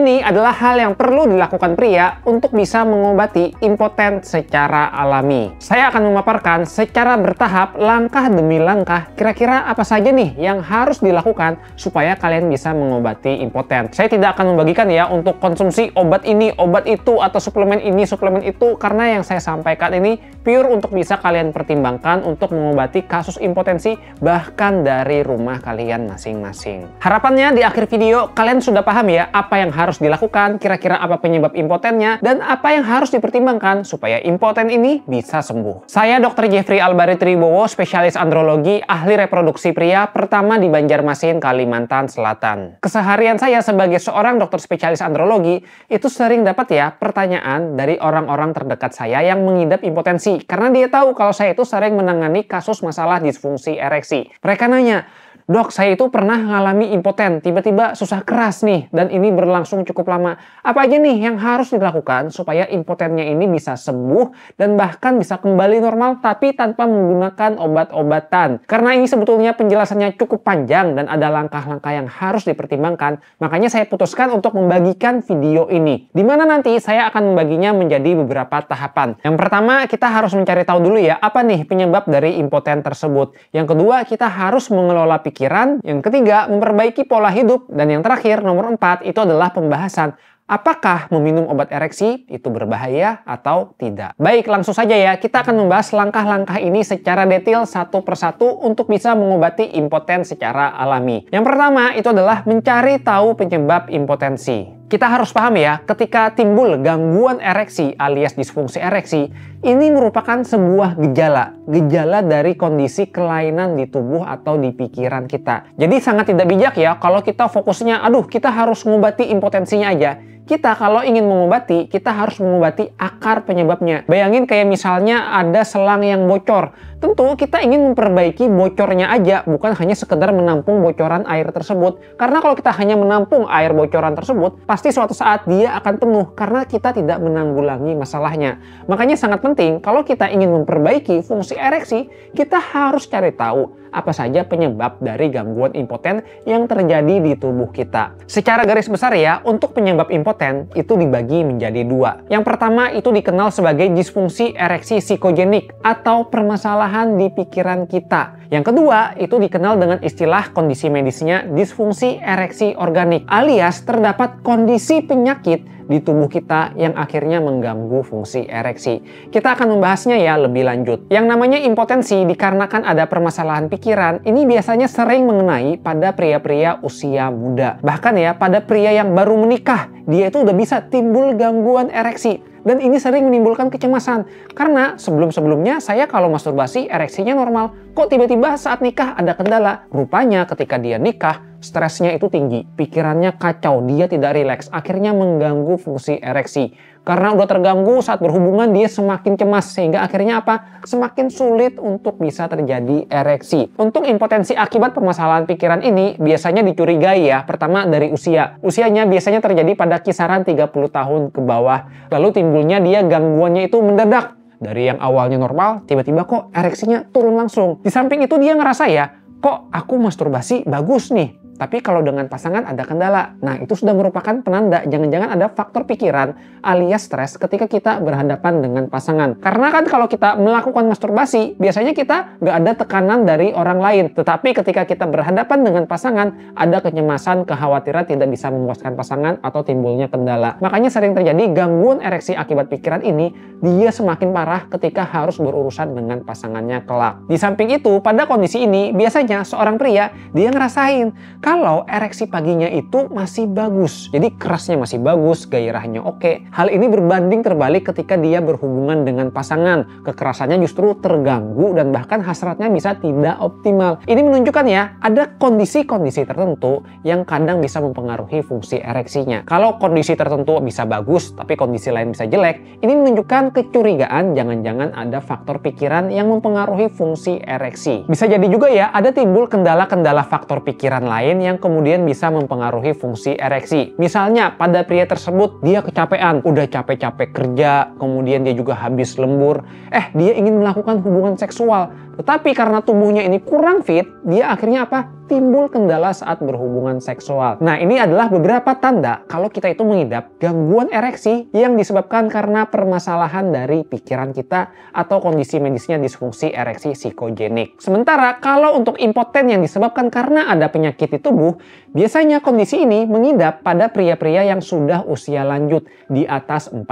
ini adalah hal yang perlu dilakukan pria untuk bisa mengobati impoten secara alami. Saya akan memaparkan secara bertahap, langkah demi langkah, kira-kira apa saja nih yang harus dilakukan supaya kalian bisa mengobati impoten. Saya tidak akan membagikan ya untuk konsumsi obat ini, obat itu, atau suplemen ini, suplemen itu, karena yang saya sampaikan ini pure untuk bisa kalian pertimbangkan untuk mengobati kasus impotensi bahkan dari rumah kalian masing-masing. Harapannya di akhir video kalian sudah paham ya apa yang harus dilakukan, kira-kira apa penyebab impotennya, dan apa yang harus dipertimbangkan supaya impoten ini bisa sembuh. Saya Dr. Jeffrey Albari Tribowo, spesialis andrologi, ahli reproduksi pria pertama di Banjarmasin, Kalimantan Selatan. Keseharian saya sebagai seorang dokter spesialis andrologi itu sering dapat ya pertanyaan dari orang-orang terdekat saya yang mengidap impotensi, karena dia tahu kalau saya itu sering menangani kasus masalah disfungsi ereksi. Mereka nanya, "Dok, saya itu pernah mengalami impoten, tiba-tiba susah keras nih, dan ini berlangsung cukup lama. Apa aja nih yang harus dilakukan supaya impotennya ini bisa sembuh dan bahkan bisa kembali normal tapi tanpa menggunakan obat-obatan?" Karena ini sebetulnya penjelasannya cukup panjang dan ada langkah-langkah yang harus dipertimbangkan, makanya saya putuskan untuk membagikan video ini, di mana nanti saya akan membaginya menjadi beberapa tahapan. Yang pertama, kita harus mencari tahu dulu ya, apa nih penyebab dari impoten tersebut. Yang kedua, kita harus mengelola pikiran. Yang ketiga, memperbaiki pola hidup. Dan yang terakhir, nomor 4, itu adalah pembahasan apakah meminum obat ereksi itu berbahaya atau tidak. Baik, langsung saja ya, kita akan membahas langkah-langkah ini secara detail satu persatu untuk bisa mengobati impoten secara alami. Yang pertama, itu adalah mencari tahu penyebab impotensi. Kita harus paham ya, ketika timbul gangguan ereksi alias disfungsi ereksi, ini merupakan sebuah gejala dari kondisi kelainan di tubuh atau di pikiran kita. Jadi sangat tidak bijak ya kalau kita fokusnya, aduh kita harus mengobati impotensinya aja. Kita kalau ingin mengobati, kita harus mengobati akar penyebabnya. Bayangin kayak misalnya ada selang yang bocor. Tentu kita ingin memperbaiki bocornya aja, bukan hanya sekedar menampung bocoran air tersebut. Karena kalau kita hanya menampung air bocoran tersebut, pasti suatu saat dia akan penuh karena kita tidak menanggulangi masalahnya. Makanya sangat penting kalau kita ingin memperbaiki fungsi ereksi, kita harus cari tahu apa saja penyebab dari gangguan impoten yang terjadi di tubuh kita. Secara garis besar ya, untuk penyebab impoten itu dibagi menjadi dua. Yang pertama itu dikenal sebagai disfungsi ereksi psikogenik atau permasalahan di pikiran kita. Yang kedua itu dikenal dengan istilah kondisi medisnya disfungsi ereksi organik, alias terdapat kondisi penyakit di tubuh kita yang akhirnya mengganggu fungsi ereksi. Kita akan membahasnya ya lebih lanjut. Yang namanya impotensi dikarenakan ada permasalahan pikiran, ini biasanya sering mengenai pada pria-pria usia muda. Bahkan ya pada pria yang baru menikah, dia itu udah bisa timbul gangguan ereksi. Dan ini sering menimbulkan kecemasan. Karena sebelum-sebelumnya saya kalau masturbasi ereksinya normal. Kok tiba-tiba saat nikah ada kendala? Rupanya ketika dia nikah, stresnya itu tinggi. Pikirannya kacau, dia tidak rileks. Akhirnya mengganggu fungsi ereksi. Karena udah terganggu saat berhubungan, dia semakin cemas. Sehingga akhirnya apa? Semakin sulit untuk bisa terjadi ereksi. Untuk impotensi akibat permasalahan pikiran ini, biasanya dicurigai ya. Pertama dari usia. Usianya biasanya terjadi pada kisaran 30 tahun ke bawah. Lalu timbulnya dia gangguannya itu mendadak. Dari yang awalnya normal, tiba-tiba kok ereksinya turun langsung. Di samping itu dia ngerasa ya, kok aku masturbasi bagus nih. Tapi kalau dengan pasangan ada kendala. Nah, itu sudah merupakan penanda jangan-jangan ada faktor pikiran alias stres ketika kita berhadapan dengan pasangan. Karena kan kalau kita melakukan masturbasi, biasanya kita nggak ada tekanan dari orang lain. Tetapi ketika kita berhadapan dengan pasangan, ada kecemasan, kekhawatiran tidak bisa memuaskan pasangan atau timbulnya kendala. Makanya sering terjadi gangguan ereksi akibat pikiran ini, dia semakin parah ketika harus berurusan dengan pasangannya kelak. Di samping itu, pada kondisi ini, biasanya seorang pria, dia ngerasain kalau ereksi paginya itu masih bagus. Jadi kerasnya masih bagus, gairahnya oke. Hal ini berbanding terbalik ketika dia berhubungan dengan pasangan. Kekerasannya justru terganggu dan bahkan hasratnya bisa tidak optimal. Ini menunjukkan ya, ada kondisi-kondisi tertentu yang kadang bisa mempengaruhi fungsi ereksinya. Kalau kondisi tertentu bisa bagus, tapi kondisi lain bisa jelek, ini menunjukkan kecurigaan jangan-jangan ada faktor pikiran yang mempengaruhi fungsi ereksi. Bisa jadi juga ya, ada timbul kendala-kendala faktor pikiran lain yang kemudian bisa mempengaruhi fungsi ereksi. Misalnya pada pria tersebut dia kecapean, udah capek-capek kerja, kemudian dia juga habis lembur, dia ingin melakukan hubungan seksual, Tetapi karena tubuhnya ini kurang fit, dia akhirnya apa? Timbul kendala saat berhubungan seksual. Nah, ini adalah beberapa tanda kalau kita itu mengidap gangguan ereksi yang disebabkan karena permasalahan dari pikiran kita atau kondisi medisnya disfungsi ereksi psikogenik. Sementara kalau untuk impoten yang disebabkan karena ada penyakit di tubuh, biasanya kondisi ini mengidap pada pria-pria yang sudah usia lanjut di atas 40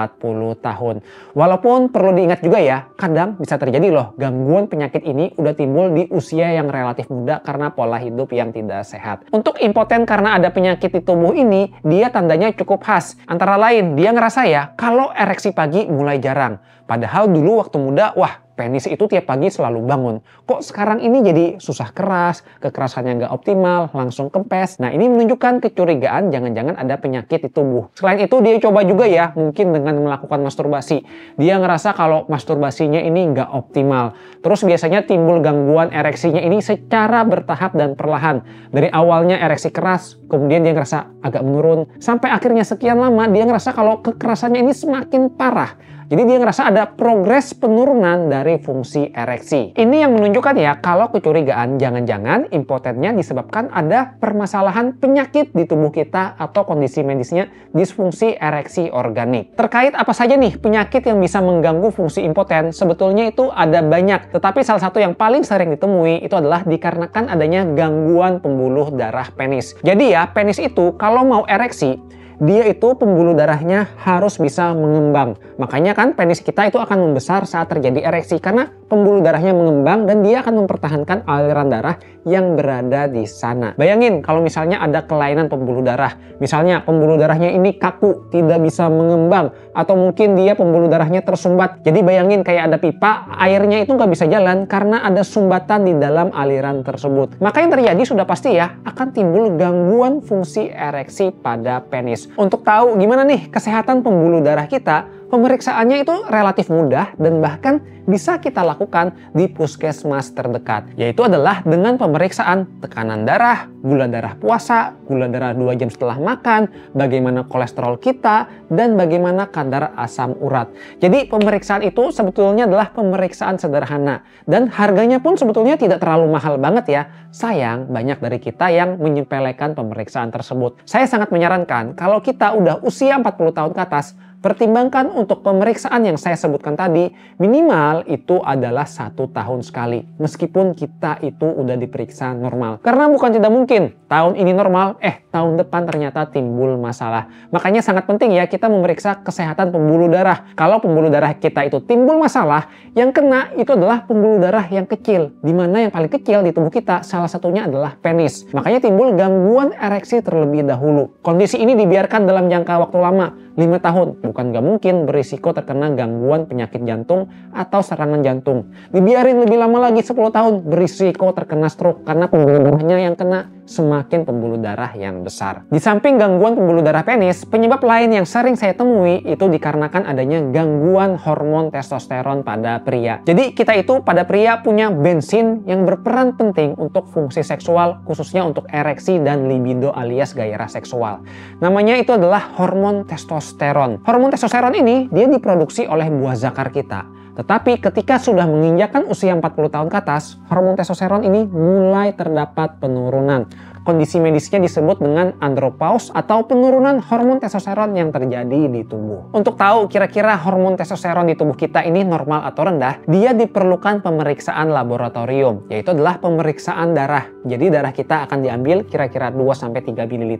tahun. Walaupun perlu diingat juga ya, kadang bisa terjadi loh gangguan penyakit ini udah timbul di usia yang relatif muda karena pola hidup yang tidak sehat. Untuk impoten karena ada penyakit di tubuh ini, dia tandanya cukup khas. Antara lain, dia ngerasa ya kalau ereksi pagi mulai jarang. Padahal dulu waktu muda, wah, penis itu tiap pagi selalu bangun. Kok sekarang ini jadi susah keras, kekerasannya nggak optimal, langsung kempes. Nah, ini menunjukkan kecurigaan jangan-jangan ada penyakit di tubuh. Selain itu, dia coba juga ya, mungkin dengan melakukan masturbasi. Dia ngerasa kalau masturbasinya ini nggak optimal. Terus biasanya timbul gangguan ereksinya ini secara bertahap dan perlahan. Dari awalnya ereksi keras, kemudian dia ngerasa agak menurun. Sampai akhirnya sekian lama, dia ngerasa kalau kekerasannya ini semakin parah. Jadi dia ngerasa ada progres penurunan dari fungsi ereksi. Ini yang menunjukkan ya kalau kecurigaan jangan-jangan impotennya disebabkan ada permasalahan penyakit di tubuh kita atau kondisi medisnya disfungsi ereksi organik. Terkait apa saja nih penyakit yang bisa mengganggu fungsi impoten, sebetulnya itu ada banyak. Tetapi salah satu yang paling sering ditemui itu adalah dikarenakan adanya gangguan pembuluh darah penis. Jadi ya penis itu kalau mau ereksi, dia itu pembuluh darahnya harus bisa mengembang. Makanya kan penis kita itu akan membesar saat terjadi ereksi karena pembuluh darahnya mengembang dan dia akan mempertahankan aliran darah yang berada di sana. Bayangin kalau misalnya ada kelainan pembuluh darah. Misalnya pembuluh darahnya ini kaku, tidak bisa mengembang. Atau mungkin dia pembuluh darahnya tersumbat. Jadi bayangin kayak ada pipa, airnya itu nggak bisa jalan karena ada sumbatan di dalam aliran tersebut. Maka yang terjadi sudah pasti ya akan timbul gangguan fungsi ereksi pada penis. Untuk tahu gimana nih kesehatan pembuluh darah kita, pemeriksaannya itu relatif mudah dan bahkan bisa kita lakukan di puskesmas terdekat. Yaitu adalah dengan pemeriksaan tekanan darah, gula darah puasa, gula darah 2 jam setelah makan, bagaimana kolesterol kita, dan bagaimana kadar asam urat. Jadi pemeriksaan itu sebetulnya adalah pemeriksaan sederhana. Dan harganya pun sebetulnya tidak terlalu mahal banget ya. Sayang banyak dari kita yang menyepelekan pemeriksaan tersebut. Saya sangat menyarankan kalau kita udah usia 40 tahun ke atas, pertimbangkan untuk pemeriksaan yang saya sebutkan tadi, minimal itu adalah 1 tahun sekali. Meskipun kita itu udah diperiksa normal. Karena bukan tidak mungkin, tahun ini normal, tahun depan ternyata timbul masalah. Makanya sangat penting ya kita memeriksa kesehatan pembuluh darah. Kalau pembuluh darah kita itu timbul masalah, yang kena itu adalah pembuluh darah yang kecil. Dimana yang paling kecil di tubuh kita, salah satunya adalah penis. Makanya timbul gangguan ereksi terlebih dahulu. Kondisi ini dibiarkan dalam jangka waktu lama, 5 tahun. Bukan gak mungkin berisiko terkena gangguan penyakit jantung atau serangan jantung. Dibiarin lebih lama lagi 10 tahun berisiko terkena stroke karena pembuluh darahnya yang kena semakin pembuluh darah yang besar. Di samping gangguan pembuluh darah penis, penyebab lain yang sering saya temui itu dikarenakan adanya gangguan hormon testosteron pada pria. Jadi kita itu pada pria punya bensin yang berperan penting untuk fungsi seksual, khususnya untuk ereksi dan libido alias gairah seksual. Namanya itu adalah hormon testosteron. Hormon testosteron ini dia diproduksi oleh buah zakar kita. Tetapi ketika sudah menginjakkan usia 40 tahun ke atas, hormon testosteron ini mulai terdapat penurunan. Kondisi medisnya disebut dengan andropause atau penurunan hormon testosteron yang terjadi di tubuh. Untuk tahu kira-kira hormon testosteron di tubuh kita ini normal atau rendah, dia diperlukan pemeriksaan laboratorium, yaitu adalah pemeriksaan darah. Jadi darah kita akan diambil kira-kira 2-3 ml,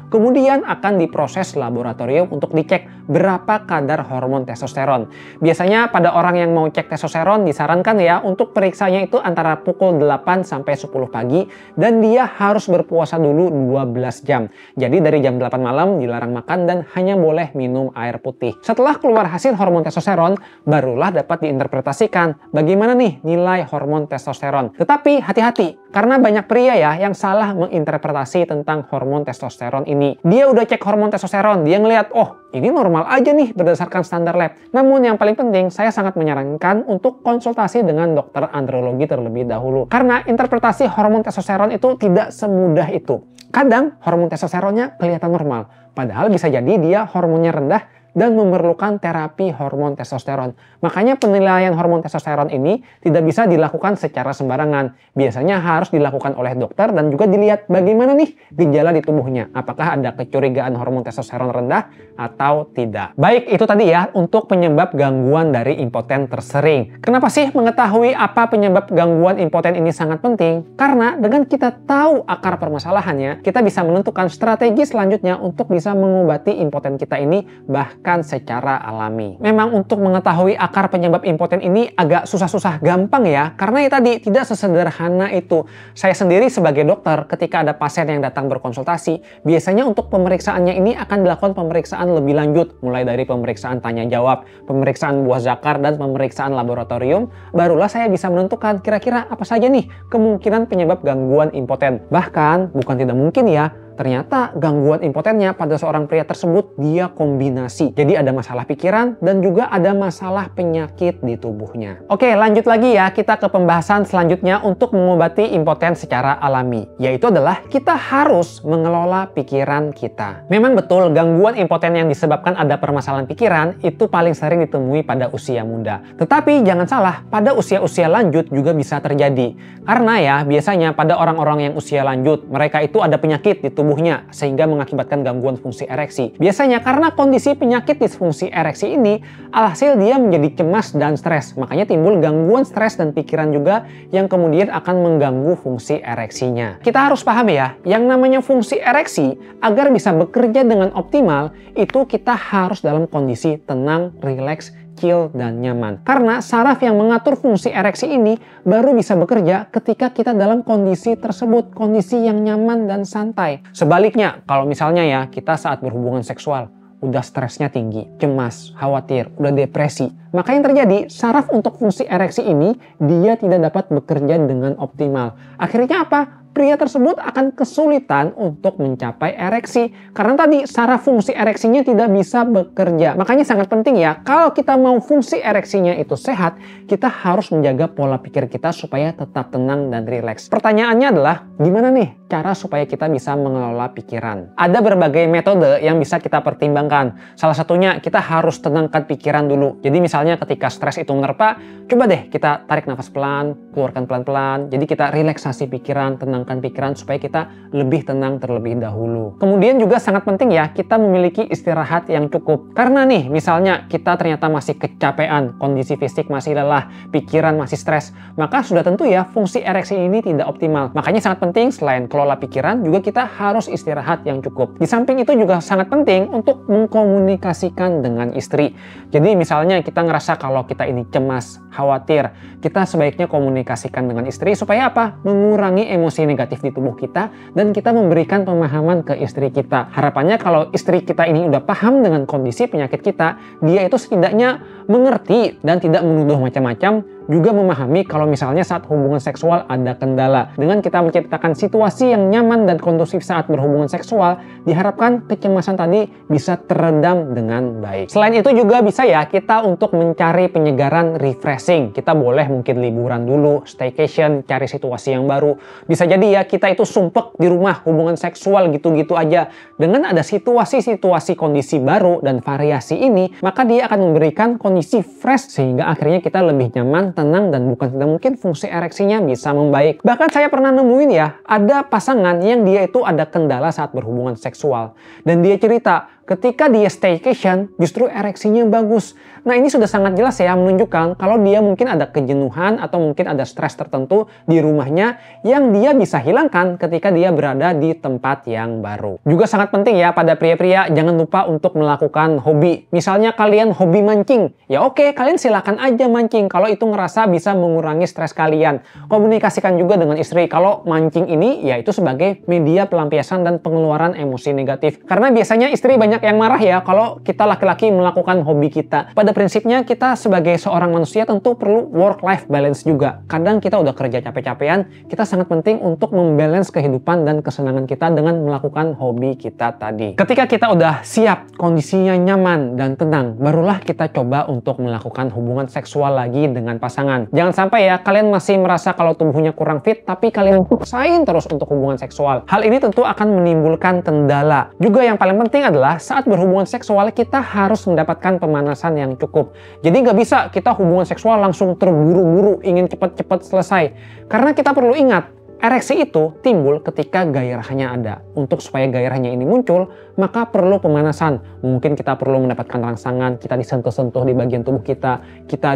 kemudian akan diproses laboratorium untuk dicek berapa kadar hormon testosteron. Biasanya pada orang yang mau cek testosteron disarankan ya untuk periksanya itu antara pukul 8 sampai 10 pagi dan dia harus berpuasa dulu 12 jam. Jadi dari jam 8 malam dilarang makan dan hanya boleh minum air putih. Setelah keluar hasil hormon testosteron, barulah dapat diinterpretasikan bagaimana nih nilai hormon testosteron. Tetapi hati-hati, karena banyak pria ya yang salah menginterpretasi tentang hormon testosteron ini. Dia udah cek hormon testosteron, dia ngelihat, oh ini normal aja nih berdasarkan standar lab. Namun yang paling penting, saya sangat menyarankan untuk konsultasi dengan dokter andrologi terlebih dahulu. Karena interpretasi hormon testosteron itu tidak semudah itu. Kadang hormon testosteronnya kelihatan normal, padahal bisa jadi dia hormonnya rendah dan memerlukan terapi hormon testosteron. Makanya penilaian hormon testosteron ini tidak bisa dilakukan secara sembarangan. Biasanya harus dilakukan oleh dokter dan juga dilihat bagaimana nih gejala di tubuhnya. Apakah ada kecurigaan hormon testosteron rendah atau tidak. Baik, itu tadi ya untuk penyebab gangguan dari impoten tersering. Kenapa sih mengetahui apa penyebab gangguan impoten ini sangat penting? Karena dengan kita tahu akar permasalahannya, kita bisa menentukan strategi selanjutnya untuk bisa mengobati impoten kita ini bahkan secara alami. Memang untuk mengetahui akar penyebab impoten ini agak susah-susah gampang ya, karena ya tadi tidak sesederhana itu. Saya sendiri sebagai dokter ketika ada pasien yang datang berkonsultasi, biasanya untuk pemeriksaannya ini akan dilakukan pemeriksaan lebih lanjut, mulai dari pemeriksaan tanya jawab, pemeriksaan buah zakar, dan pemeriksaan laboratorium. Barulah saya bisa menentukan kira-kira apa saja nih kemungkinan penyebab gangguan impoten. Bahkan bukan tidak mungkin ya, ternyata gangguan impotennya pada seorang pria tersebut dia kombinasi. Jadi ada masalah pikiran dan juga ada masalah penyakit di tubuhnya. Oke, lanjut lagi ya, kita ke pembahasan selanjutnya untuk mengobati impoten secara alami. Yaitu adalah kita harus mengelola pikiran kita. Memang betul gangguan impoten yang disebabkan ada permasalahan pikiran itu paling sering ditemui pada usia muda. Tetapi jangan salah, pada usia-usia lanjut juga bisa terjadi. Karena ya biasanya pada orang-orang yang usia lanjut, mereka itu ada penyakit di tubuhnya sehingga mengakibatkan gangguan fungsi ereksi. Biasanya karena kondisi penyakit disfungsi ereksi ini, alhasil dia menjadi cemas dan stres. Makanya timbul gangguan stres dan pikiran juga yang kemudian akan mengganggu fungsi ereksinya. Kita harus paham ya, yang namanya fungsi ereksi agar bisa bekerja dengan optimal, itu kita harus dalam kondisi tenang, rileks, chill, dan nyaman. Karena saraf yang mengatur fungsi ereksi ini baru bisa bekerja ketika kita dalam kondisi tersebut, kondisi yang nyaman dan santai. Sebaliknya, kalau misalnya ya kita saat berhubungan seksual, udah stresnya tinggi, cemas, khawatir, udah depresi, maka yang terjadi saraf untuk fungsi ereksi ini dia tidak dapat bekerja dengan optimal. Akhirnya apa? Pria tersebut akan kesulitan untuk mencapai ereksi karena tadi saraf fungsi ereksinya tidak bisa bekerja. Makanya sangat penting ya, kalau kita mau fungsi ereksinya itu sehat, kita harus menjaga pola pikir kita supaya tetap tenang dan rileks. Pertanyaannya adalah, gimana nih cara supaya kita bisa mengelola pikiran? Ada berbagai metode yang bisa kita pertimbangkan. Salah satunya kita harus tenangkan pikiran dulu. Jadi misalnya ketika stres itu menerpa, coba deh kita tarik nafas pelan, keluarkan pelan-pelan. Jadi kita relaksasi pikiran, tenang pikiran supaya kita lebih tenang terlebih dahulu. Kemudian juga sangat penting ya kita memiliki istirahat yang cukup. Karena nih misalnya kita ternyata masih kecapean, kondisi fisik masih lelah, pikiran masih stres, maka sudah tentu ya fungsi ereksi ini tidak optimal. Makanya sangat penting selain kelola pikiran juga kita harus istirahat yang cukup. Di samping itu juga sangat penting untuk mengkomunikasikan dengan istri. Jadi misalnya kita ngerasa kalau kita ini cemas, khawatir, kita sebaiknya komunikasikan dengan istri supaya apa? Mengurangi emosi negatif di tubuh kita dan kita memberikan pemahaman ke istri kita. Harapannya kalau istri kita ini udah paham dengan kondisi penyakit kita, dia itu setidaknya mengerti dan tidak menuduh macam-macam, juga memahami kalau misalnya saat hubungan seksual ada kendala. Dengan kita menciptakan situasi yang nyaman dan kondusif saat berhubungan seksual, diharapkan kecemasan tadi bisa teredam dengan baik. Selain itu juga bisa ya kita untuk mencari penyegaran refreshing. Kita boleh mungkin liburan dulu, staycation, cari situasi yang baru. Bisa jadi ya kita itu sumpek di rumah hubungan seksual gitu-gitu aja. Dengan ada situasi-situasi kondisi baru dan variasi ini, maka dia akan memberikan kondisi fresh sehingga akhirnya kita lebih nyaman, tenang, dan bukan tidak mungkin fungsi ereksinya bisa membaik. Bahkan saya pernah nemuin ya, ada pasangan yang dia itu ada kendala saat berhubungan seksual. Dan dia cerita, ketika dia staycation, justru ereksinya bagus. Nah ini sudah sangat jelas ya menunjukkan kalau dia mungkin ada kejenuhan atau mungkin ada stres tertentu di rumahnya yang dia bisa hilangkan ketika dia berada di tempat yang baru. Juga sangat penting ya pada pria-pria jangan lupa untuk melakukan hobi. Misalnya kalian hobi mancing, ya oke kalian silakan aja mancing kalau itu ngerasa bisa mengurangi stres kalian. Komunikasikan juga dengan istri kalau mancing ini ya itu sebagai media pelampiasan dan pengeluaran emosi negatif. Karena biasanya istri banyak yang marah ya kalau kita laki-laki melakukan hobi kita. Pada prinsipnya kita sebagai seorang manusia tentu perlu work-life balance juga. Kadang kita udah kerja capek-capean, kita sangat penting untuk membalance kehidupan dan kesenangan kita dengan melakukan hobi kita tadi. Ketika kita udah siap, kondisinya nyaman dan tenang, barulah kita coba untuk melakukan hubungan seksual lagi dengan pasangan. Jangan sampai ya kalian masih merasa kalau tubuhnya kurang fit, tapi kalian paksain terus untuk hubungan seksual. Hal ini tentu akan menimbulkan kendala. Juga yang paling penting adalah saat berhubungan seksual kita harus mendapatkan pemanasan yang cukup. Jadi nggak bisa kita hubungan seksual langsung terburu-buru ingin cepat-cepat selesai. Karena kita perlu ingat, ereksi itu timbul ketika gairahnya ada. Untuk supaya gairahnya ini muncul, maka perlu pemanasan. Mungkin kita perlu mendapatkan rangsangan, kita disentuh-sentuh di bagian tubuh kita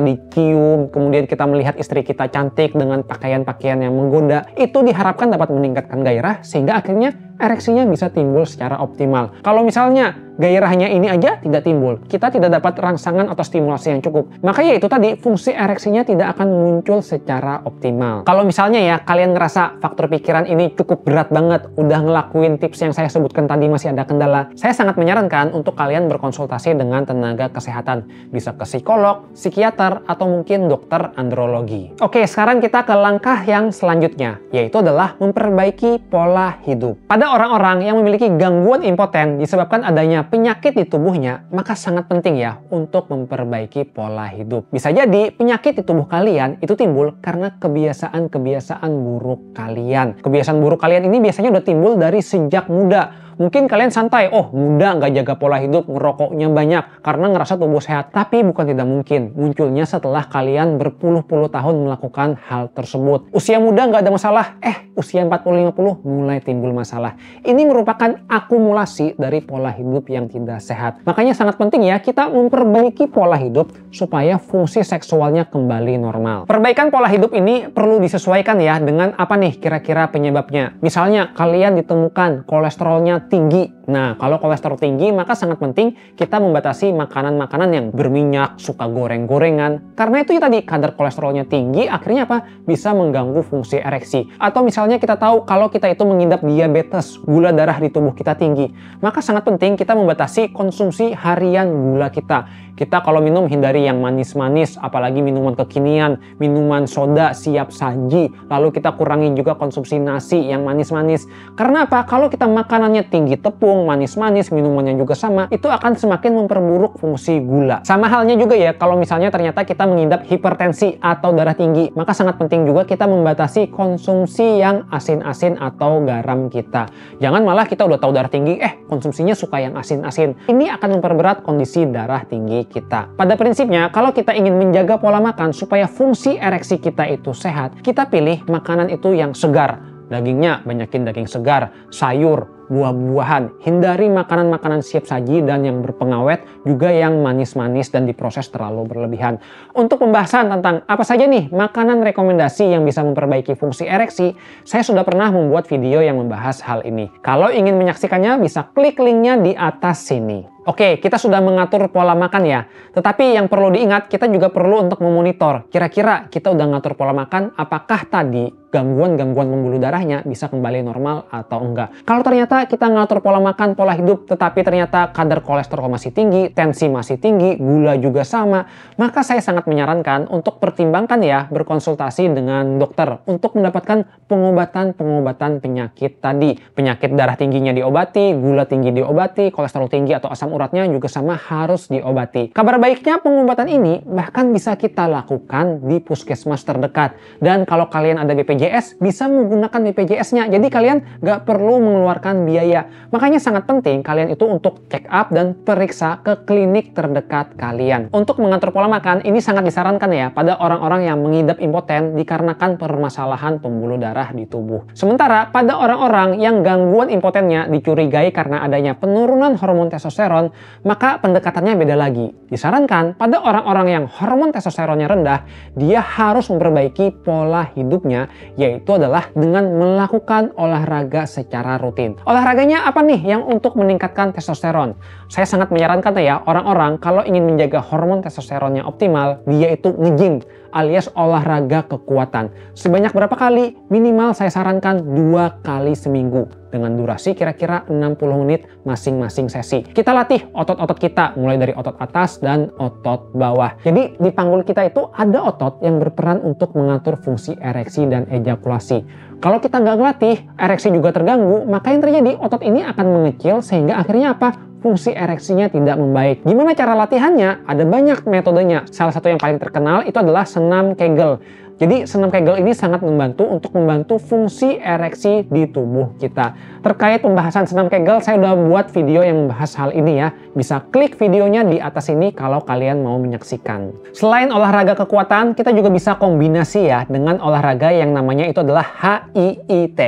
dicium, kemudian kita melihat istri kita cantik dengan pakaian-pakaian yang menggoda. Itu diharapkan dapat meningkatkan gairah sehingga akhirnya ereksinya bisa timbul secara optimal. Kalau misalnya gairahnya ini aja tidak timbul, kita tidak dapat rangsangan atau stimulasi yang cukup, maka ya itu tadi, fungsi ereksinya tidak akan muncul secara optimal. Kalau misalnya ya kalian ngerasa faktor pikiran ini cukup berat banget, udah ngelakuin tips yang saya sebutkan tadi masih ada kendala, saya sangat menyarankan untuk kalian berkonsultasi dengan tenaga kesehatan. Bisa ke psikolog, psikiater, atau mungkin dokter andrologi. Oke, sekarang kita ke langkah yang selanjutnya, yaitu adalah memperbaiki pola hidup. Pada orang-orang yang memiliki gangguan impoten disebabkan adanya penyakit di tubuhnya, maka sangat penting ya untuk memperbaiki pola hidup. Bisa jadi penyakit di tubuh kalian itu timbul karena kebiasaan-kebiasaan buruk kalian. Kebiasaan buruk kalian ini biasanya udah timbul dari sejak muda. Mungkin kalian santai, oh muda nggak jaga pola hidup, ngerokoknya banyak karena ngerasa tubuh sehat. Tapi bukan tidak mungkin, munculnya setelah kalian berpuluh-puluh tahun melakukan hal tersebut. Usia muda nggak ada masalah, usia 40-50 mulai timbul masalah. Ini merupakan akumulasi dari pola hidup yang tidak sehat. Makanya sangat penting ya kita memperbaiki pola hidup supaya fungsi seksualnya kembali normal. Perbaikan pola hidup ini perlu disesuaikan ya dengan apa nih kira-kira penyebabnya. Misalnya kalian ditemukan kolesterolnya tinggi. Nah, kalau kolesterol tinggi maka sangat penting kita membatasi makanan-makanan yang berminyak, suka goreng-gorengan. Karena itu ya tadi, kadar kolesterolnya tinggi akhirnya apa? Bisa mengganggu fungsi ereksi. Atau misalnya kita tahu kalau kita itu mengidap diabetes, gula darah di tubuh kita tinggi, maka sangat penting kita membatasi konsumsi harian gula kita. Kita kalau minum hindari yang manis-manis, apalagi minuman kekinian, minuman soda siap saji, lalu kita kurangi juga konsumsi nasi yang manis-manis. Karena apa? Kalau kita makanannya tinggi tepung, manis-manis, minumannya juga sama, itu akan semakin memperburuk fungsi gula. Sama halnya juga ya, kalau misalnya ternyata kita mengidap hipertensi atau darah tinggi, maka sangat penting juga kita membatasi konsumsi yang asin-asin atau garam kita. Jangan malah kita udah tahu darah tinggi, konsumsinya suka yang asin-asin. Ini akan memperberat kondisi darah tinggi kita. Pada prinsipnya, kalau kita ingin menjaga pola makan supaya fungsi ereksi kita itu sehat, kita pilih makanan itu yang segar. Dagingnya banyakin daging segar, sayur, buah-buahan. Hindari makanan-makanan siap saji dan yang berpengawet, juga yang manis-manis dan diproses terlalu berlebihan. Untuk pembahasan tentang apa saja nih makanan rekomendasi yang bisa memperbaiki fungsi ereksi, saya sudah pernah membuat video yang membahas hal ini. Kalau ingin menyaksikannya bisa klik linknya di atas sini. Oke, kita sudah mengatur pola makan ya. Tetapi yang perlu diingat, kita juga perlu untuk memonitor. Kira-kira kita udah ngatur pola makan, apakah tadi gangguan-gangguan pembuluh darahnya bisa kembali normal atau enggak. Kalau ternyata kita ngatur pola makan, pola hidup, tetapi ternyata kadar kolesterol masih tinggi, tensi masih tinggi, gula juga sama, maka saya sangat menyarankan untuk pertimbangkan ya berkonsultasi dengan dokter untuk mendapatkan pengobatan penyakit tadi. Penyakit darah tingginya diobati, gula tinggi diobati, kolesterol tinggi atau asam uratnya juga sama harus diobati. Kabar baiknya pengobatan ini bahkan bisa kita lakukan di puskesmas terdekat. Dan kalau kalian ada BPJS, bisa menggunakan BPJS-nya. Jadi kalian nggak perlu mengeluarkan biaya. Makanya sangat penting kalian itu untuk check up dan periksa ke klinik terdekat kalian. Untuk mengatur pola makan, ini sangat disarankan ya pada orang-orang yang mengidap impoten dikarenakan permasalahan pembuluh darah di tubuh. Sementara pada orang-orang yang gangguan impotennya dicurigai karena adanya penurunan hormon testosteron, maka pendekatannya beda lagi. Disarankan pada orang-orang yang hormon testosteronnya rendah, dia harus memperbaiki pola hidupnya, yaitu adalah dengan melakukan olahraga secara rutin. Olahraganya apa nih yang untuk meningkatkan testosteron? Saya sangat menyarankan ya orang-orang kalau ingin menjaga hormon testosteronnya optimal, dia itu nge-gym alias olahraga kekuatan. Sebanyak berapa kali? Minimal saya sarankan 2 kali seminggu. Dengan durasi kira-kira 60 menit masing-masing sesi. Kita latih otot-otot kita, mulai dari otot atas dan otot bawah. Jadi di panggul kita itu ada otot yang berperan untuk mengatur fungsi ereksi dan ejakulasi. Kalau kita nggak ngelatih, ereksi juga terganggu, maka yang terjadi otot ini akan mengecil sehingga akhirnya apa? fungsi ereksinya tidak membaik. Gimana cara latihannya? Ada banyak metodenya. Salah satu yang paling terkenal itu adalah senam Kegel. Jadi senam Kegel ini sangat membantu fungsi ereksi di tubuh kita. Terkait pembahasan senam Kegel, saya udah buat video yang membahas hal ini ya. Bisa klik videonya di atas ini kalau kalian mau menyaksikan. Selain olahraga kekuatan, kita juga bisa kombinasi ya dengan olahraga yang namanya itu adalah HIIT,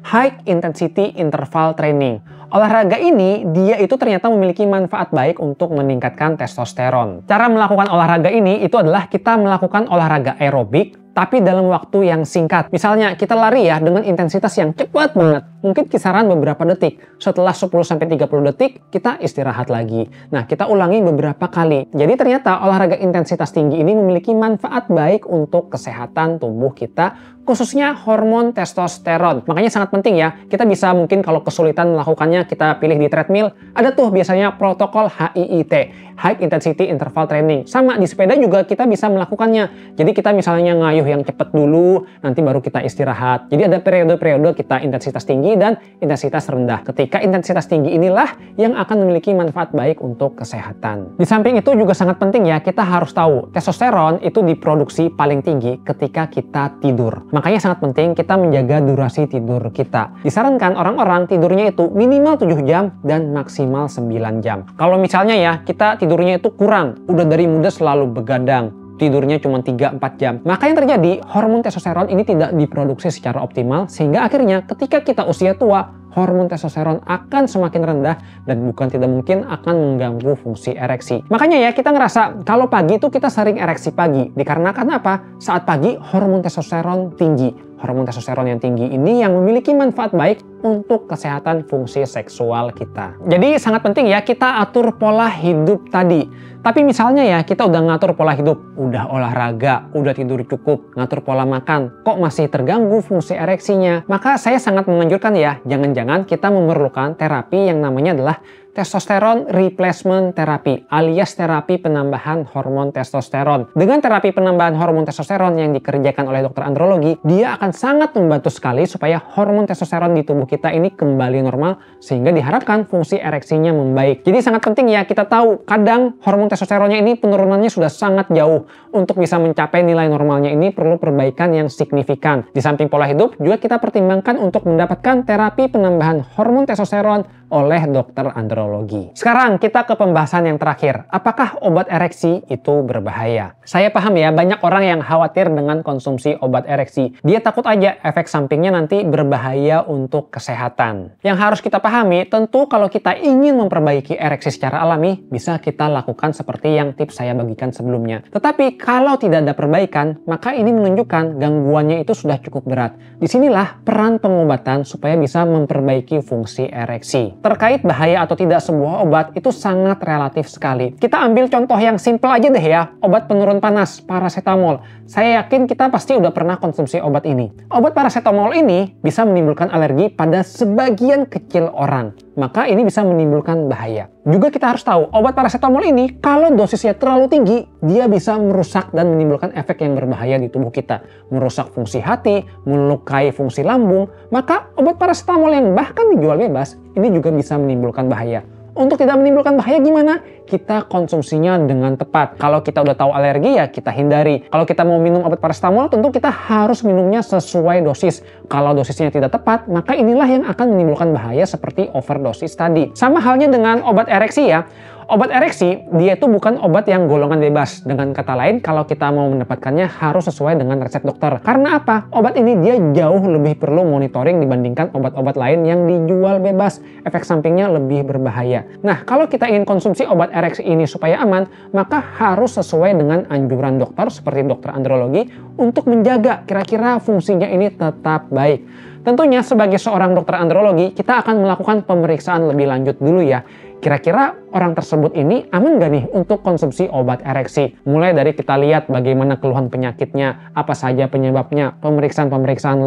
High Intensity Interval Training. Olahraga ini, dia itu ternyata memiliki manfaat baik untuk meningkatkan testosteron. Cara melakukan olahraga ini itu adalah kita melakukan olahraga aerobik, tapi dalam waktu yang singkat. Misalnya kita lari ya dengan intensitas yang cepat banget. Mungkin kisaran beberapa detik. Setelah 10-30 detik, kita istirahat lagi. Nah, kita ulangi beberapa kali. Jadi ternyata olahraga intensitas tinggi ini memiliki manfaat baik untuk kesehatan tubuh kita, khususnya hormon testosteron. Makanya sangat penting ya, kita bisa mungkin kalau kesulitan melakukannya, kita pilih di treadmill. Ada tuh biasanya protokol HIIT, High Intensity Interval Training. Sama di sepeda juga kita bisa melakukannya. Jadi kita misalnya ngayuh yang cepat dulu, nanti baru kita istirahat. Jadi ada periode-periode kita intensitas tinggi dan intensitas rendah. Ketika intensitas tinggi inilah yang akan memiliki manfaat baik untuk kesehatan. Di samping itu juga sangat penting ya, kita harus tahu testosteron itu diproduksi paling tinggi ketika kita tidur. Makanya sangat penting kita menjaga durasi tidur kita. Disarankan orang-orang tidurnya itu minimal 7 jam dan maksimal 9 jam. Kalau misalnya ya kita tidurnya itu kurang, udah dari muda selalu begadang, tidurnya cuma 3-4 jam. Maka yang terjadi, hormon testosteron ini tidak diproduksi secara optimal, sehingga akhirnya ketika kita usia tua, hormon testosteron akan semakin rendah dan bukan tidak mungkin akan mengganggu fungsi ereksi. Makanya ya kita ngerasa kalau pagi itu kita sering ereksi pagi. Dikarenakan apa? Saat pagi hormon testosteron tinggi. Hormon testosteron yang tinggi ini yang memiliki manfaat baik untuk kesehatan fungsi seksual kita. Jadi sangat penting ya kita atur pola hidup tadi. Tapi misalnya ya kita udah ngatur pola hidup, udah olahraga, udah tidur cukup, ngatur pola makan, kok masih terganggu fungsi ereksinya? Maka saya sangat menganjurkan ya, jangan-jangan kita memerlukan terapi yang namanya adalah testosteron replacement therapy alias terapi penambahan hormon testosteron. Dengan terapi penambahan hormon testosteron yang dikerjakan oleh dokter andrologi, dia akan sangat membantu sekali supaya hormon testosteron di tubuh kita ini kembali normal sehingga diharapkan fungsi ereksinya membaik. Jadi sangat penting ya kita tahu kadang hormon testosteronnya ini penurunannya sudah sangat jauh. Untuk bisa mencapai nilai normalnya ini perlu perbaikan yang signifikan. Di samping pola hidup juga kita pertimbangkan untuk mendapatkan terapi penambahan hormon testosteron oleh dokter andrologi. Sekarang kita ke pembahasan yang terakhir. Apakah obat ereksi itu berbahaya? Saya paham ya, banyak orang yang khawatir dengan konsumsi obat ereksi. Dia takut aja efek sampingnya nanti berbahaya untuk kesehatan. Yang harus kita pahami, tentu kalau kita ingin memperbaiki ereksi secara alami, bisa kita lakukan seperti yang tips saya bagikan sebelumnya. Tetapi kalau tidak ada perbaikan, maka ini menunjukkan gangguannya itu sudah cukup berat. Disinilah peran pengobatan supaya bisa memperbaiki fungsi ereksi. Terkait bahaya atau tidak sebuah obat itu sangat relatif sekali. Kita ambil contoh yang simple aja deh ya, obat penurun panas, paracetamol. Saya yakin kita pasti udah pernah konsumsi obat ini. Obat paracetamol ini bisa menimbulkan alergi pada sebagian kecil orang. Maka ini bisa menimbulkan bahaya. Juga kita harus tahu, obat paracetamol ini kalau dosisnya terlalu tinggi, dia bisa merusak dan menimbulkan efek yang berbahaya di tubuh kita. Merusak fungsi hati, melukai fungsi lambung. Maka obat paracetamol yang bahkan dijual bebas, ini juga bisa menimbulkan bahaya. Untuk tidak menimbulkan bahaya gimana? Kita konsumsinya dengan tepat. Kalau kita udah tahu alergi ya kita hindari. Kalau kita mau minum obat paracetamol tentu kita harus minumnya sesuai dosis. Kalau dosisnya tidak tepat, maka inilah yang akan menimbulkan bahaya seperti overdosis tadi. Sama halnya dengan obat ereksi ya. Obat ereksi, dia itu bukan obat yang golongan bebas. Dengan kata lain, kalau kita mau mendapatkannya harus sesuai dengan resep dokter. Karena apa? Obat ini dia jauh lebih perlu monitoring dibandingkan obat-obat lain yang dijual bebas. Efek sampingnya lebih berbahaya. Nah, kalau kita ingin konsumsi obat ereksi ini supaya aman, maka harus sesuai dengan anjuran dokter seperti dokter andrologi untuk menjaga kira-kira fungsinya ini tetap baik. Tentunya sebagai seorang dokter andrologi, kita akan melakukan pemeriksaan lebih lanjut dulu ya. Kira-kira orang tersebut ini aman gak nih untuk konsumsi obat ereksi. Mulai dari kita lihat bagaimana keluhan penyakitnya, apa saja penyebabnya, pemeriksaan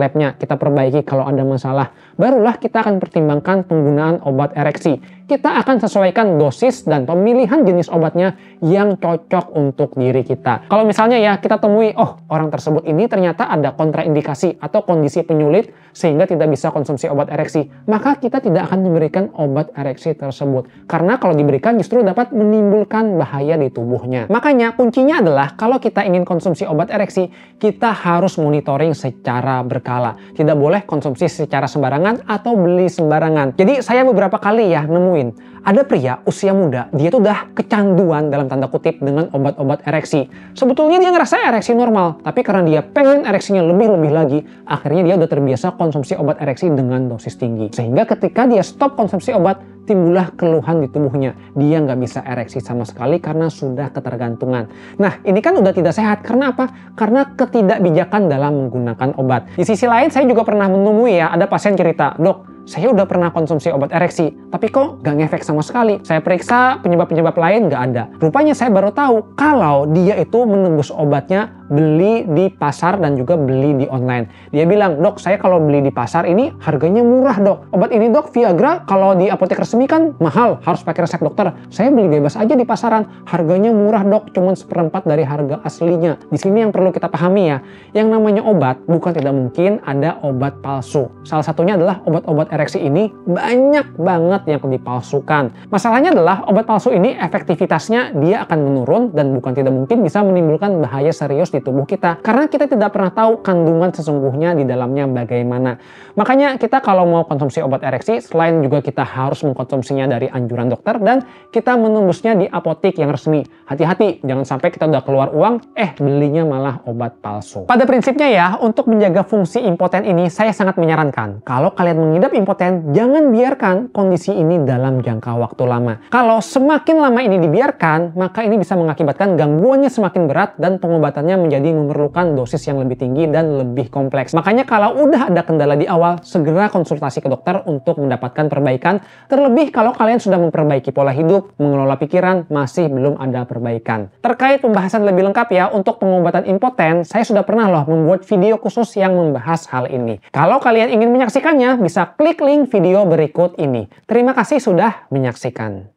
labnya, kita perbaiki kalau ada masalah. Barulah kita akan pertimbangkan penggunaan obat ereksi. Kita akan sesuaikan dosis dan pemilihan jenis obatnya yang cocok untuk diri kita. Kalau misalnya ya kita temui, oh orang tersebut ini ternyata ada kontraindikasi atau kondisi penyulit sehingga tidak bisa konsumsi obat ereksi, maka kita tidak akan memberikan obat ereksi tersebut. Karena kalau diberikan justru dapat menimbulkan bahaya di tubuhnya. Makanya kuncinya adalah kalau kita ingin konsumsi obat ereksi, kita harus monitoring secara berkala. Tidak boleh konsumsi secara sembarangan atau beli sembarangan. Jadi saya beberapa kali ya nemuin ada pria usia muda, dia tuh udah kecanduan dalam tanda kutip dengan obat-obat ereksi. Sebetulnya dia ngerasa ereksi normal, tapi karena dia pengen ereksinya lebih-lebih lagi, akhirnya dia udah terbiasa konsumsi obat ereksi dengan dosis tinggi. Sehingga ketika dia stop konsumsi obat, timbullah keluhan di tubuhnya. Dia nggak bisa ereksi sama sekali karena sudah ketergantungan. Nah, ini kan udah tidak sehat. Karena apa? Karena ketidakbijakan dalam menggunakan obat. Di sisi lain, saya juga pernah menemui ya, ada pasien cerita, "Dok, saya udah pernah konsumsi obat ereksi, tapi kok gak ngefek sama sekali. Saya periksa penyebab-penyebab lain gak ada." Rupanya saya baru tahu kalau dia itu menembus obatnya beli di pasar dan juga beli di online. Dia bilang, "Dok, saya kalau beli di pasar ini harganya murah, Dok. Obat ini, Dok, Viagra, kalau di apotek resmi kan mahal, harus pakai resep dokter. Saya beli bebas aja di pasaran. Harganya murah, Dok, cuman 1/4 dari harga aslinya." Di sini yang perlu kita pahami ya, yang namanya obat bukan tidak mungkin ada obat palsu. Salah satunya adalah obat-obat ereksi ini banyak banget yang dipalsukan. Masalahnya adalah obat palsu ini efektivitasnya dia akan menurun dan bukan tidak mungkin bisa menimbulkan bahaya serius di tubuh kita. Karena kita tidak pernah tahu kandungan sesungguhnya di dalamnya bagaimana. Makanya kita kalau mau konsumsi obat ereksi, selain juga kita harus mengkonsumsinya dari anjuran dokter dan kita menembusnya di apotek yang resmi. Hati-hati, jangan sampai kita udah keluar uang, belinya malah obat palsu. Pada prinsipnya ya, untuk menjaga fungsi impoten ini, saya sangat menyarankan kalau kalian mengidap impoten, jangan biarkan kondisi ini dalam jangka waktu lama. Kalau semakin lama ini dibiarkan, maka ini bisa mengakibatkan gangguannya semakin berat dan pengobatannya menjadi memerlukan dosis yang lebih tinggi dan lebih kompleks. Makanya kalau udah ada kendala di awal, segera konsultasi ke dokter untuk mendapatkan perbaikan. Terlebih kalau kalian sudah memperbaiki pola hidup, mengelola pikiran, masih belum ada perbaikan. Terkait pembahasan lebih lengkap ya, untuk pengobatan impoten, saya sudah pernah loh membuat video khusus yang membahas hal ini. Kalau kalian ingin menyaksikannya, bisa klik link video berikut ini. Terima kasih sudah menyaksikan.